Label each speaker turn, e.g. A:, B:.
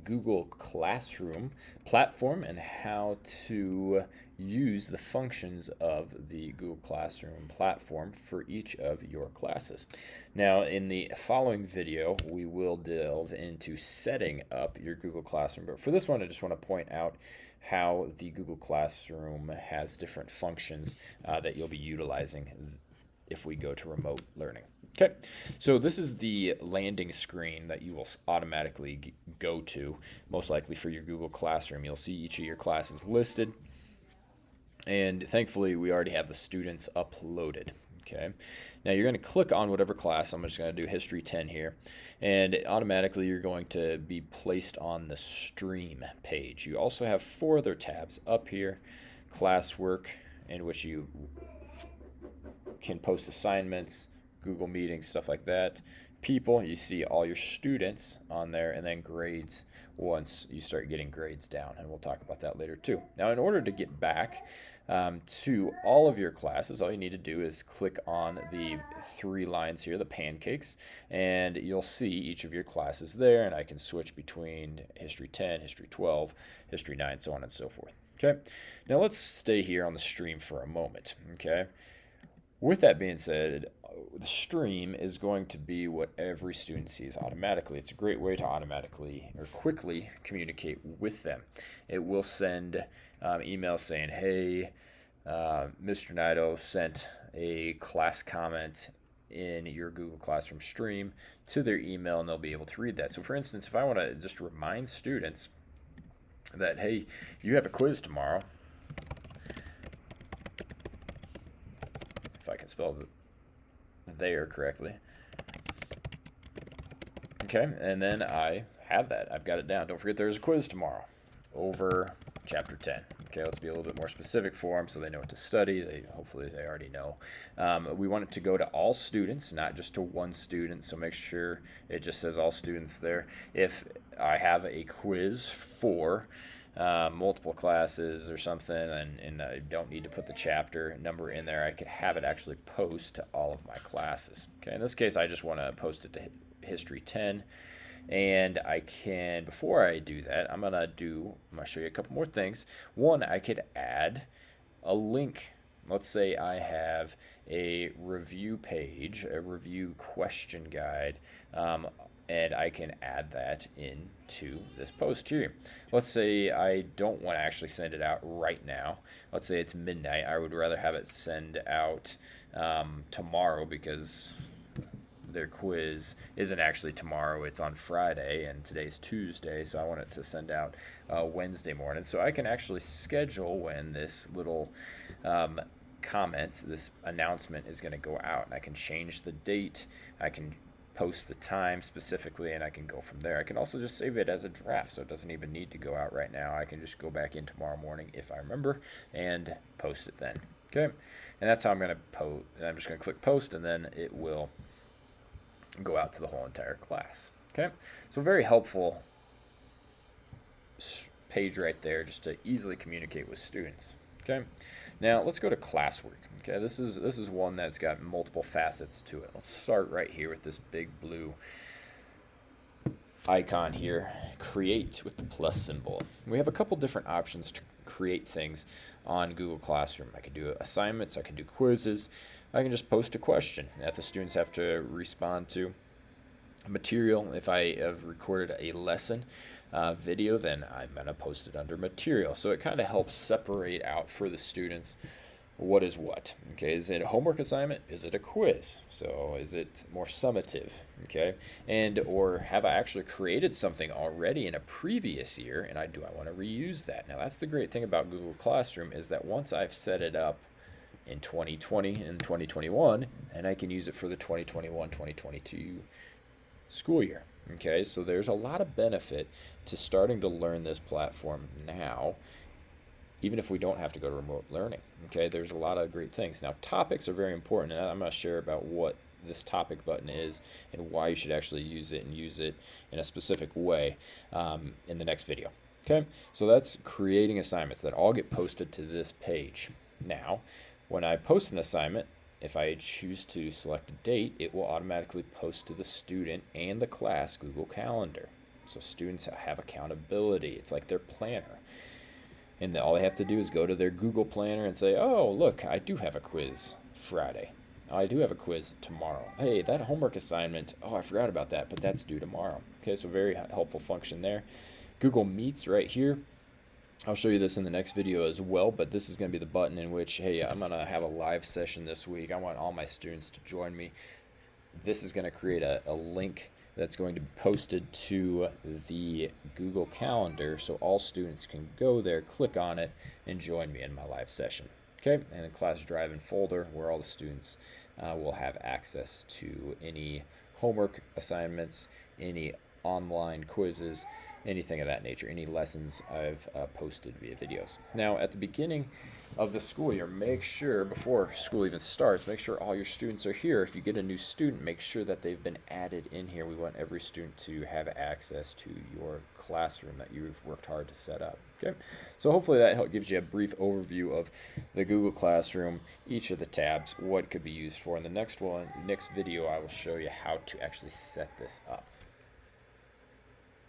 A: Google Classroom platform and how to use the functions of the Google Classroom platform for each of your classes. Now, in the following video, we will delve into setting up your Google Classroom. But for this one, I just want to point out how the Google Classroom has different functions that you'll be utilizing if we go to remote learning. Okay, so this is the landing screen that you will automatically go to, most likely for your Google Classroom. You'll see each of your classes listed, and thankfully we already have the students uploaded. Okay, now you're going to click on whatever class. I'm just going to do History 10 here, and automatically you're going to be placed on the Stream page. You also have 4 other tabs up here: Classwork, in which you can post assignments, Google Meetings, stuff like that. People, you see all your students on there, and then grades once you start getting grades down, and we'll talk about that later too. Now, in order to get back to all of your classes, all you need to do is click on the 3 lines here, the pancakes, and you'll see each of your classes there, and I can switch between History 10, History 12, History 9, so on and so forth. Okay, now let's stay here on the stream for a moment. Okay, with that being said, the stream is going to be what every student sees automatically. It's a great way to automatically or quickly communicate with them. It will send emails saying, hey, Mr. Naito sent a class comment in your Google Classroom stream to their email, and they'll be able to read that. So for instance, if I want to just remind students that, hey, you have a quiz tomorrow, if I can spell there correctly. Okay, and then I have that. I've got it down. Don't forget there's a quiz tomorrow over chapter 10. Okay, let's be a little bit more specific for them so they know what to study. Hopefully they already know. We want it to go to all students, not just to one student, so make sure it just says all students there. If I have a quiz for multiple classes or something, and I don't need to put the chapter number in there, I could have it actually post to all of my classes. Okay, in this case, I just want to post it to History 10, and I can, before I do that, I'm going to show you a couple more things. One, I could add a link. Let's say I have a review page, a review question guide, and I can add that into this post here. Let's say I don't want to actually send it out right now. Let's say it's midnight. I would rather have it send out tomorrow, because their quiz isn't actually tomorrow, it's on Friday, and today's Tuesday, so I want it to send out Wednesday morning. So I can actually schedule when this little comment, this announcement is going to go out, and I can change the date, I can post the time specifically, and I can go from there. I can also just save it as a draft, so it doesn't even need to go out right now. I can just go back in tomorrow morning if I remember and post it then. Okay, and that's how I'm going to post. I'm just going to click post, and then it will go out to the whole entire class. Okay, so very helpful page right there, just to easily communicate with students. Okay, now let's go to classwork. Okay, this is one that's got multiple facets to it. Let's start right here with this big blue icon here, create, with the plus symbol. We have a couple different options to create things on Google Classroom. I can do assignments, I can do quizzes, I can just post a question that the students have to respond to. Material, if I have recorded a lesson video, then I'm going to post it under material. So it kind of helps separate out for the students what is what. Okay, is it a homework assignment? Is it a quiz? So is it more summative? Okay, and or have I actually created something already in a previous year, and I want to reuse that? Now that's the great thing about Google Classroom, is that once I've set it up in 2020 and 2021, and I can use it for the 2021-2022 school year. Okay, so there's a lot of benefit to starting to learn this platform now, even if we don't have to go to remote learning. Okay, there's a lot of great things. Now, topics are very important, and I'm going to share about what this topic button is and why you should actually use it, and use it in a specific way in the next video. Okay, so that's creating assignments that all get posted to this page. Now, when I post an assignment, if I choose to select a date, it will automatically post to the student and the class Google Calendar. So students have accountability. It's like their planner. And all they have to do is go to their Google Planner and say, oh, look, I do have a quiz Friday. I do have a quiz tomorrow. Hey, that homework assignment, oh, I forgot about that, but that's due tomorrow. Okay, so very helpful function there. Google Meets right here. I'll show you this in the next video as well, but this is going to be the button in which, hey, I'm going to have a live session this week. I want all my students to join me. This is going to create a link that's going to be posted to the Google Calendar, so all students can go there, click on it, and join me in my live session. Okay, and a class drive and folder where all the students will have access to any homework assignments, any online quizzes, anything of that nature, any lessons I've posted via videos. Now, at the beginning of the school year, make sure, before school even starts, make sure all your students are here. If you get a new student, make sure that they've been added in here. We want every student to have access to your classroom that you've worked hard to set up. Okay, so hopefully that gives you a brief overview of the Google Classroom, each of the tabs, what it could be used for. In the next video, I will show you how to actually set this up.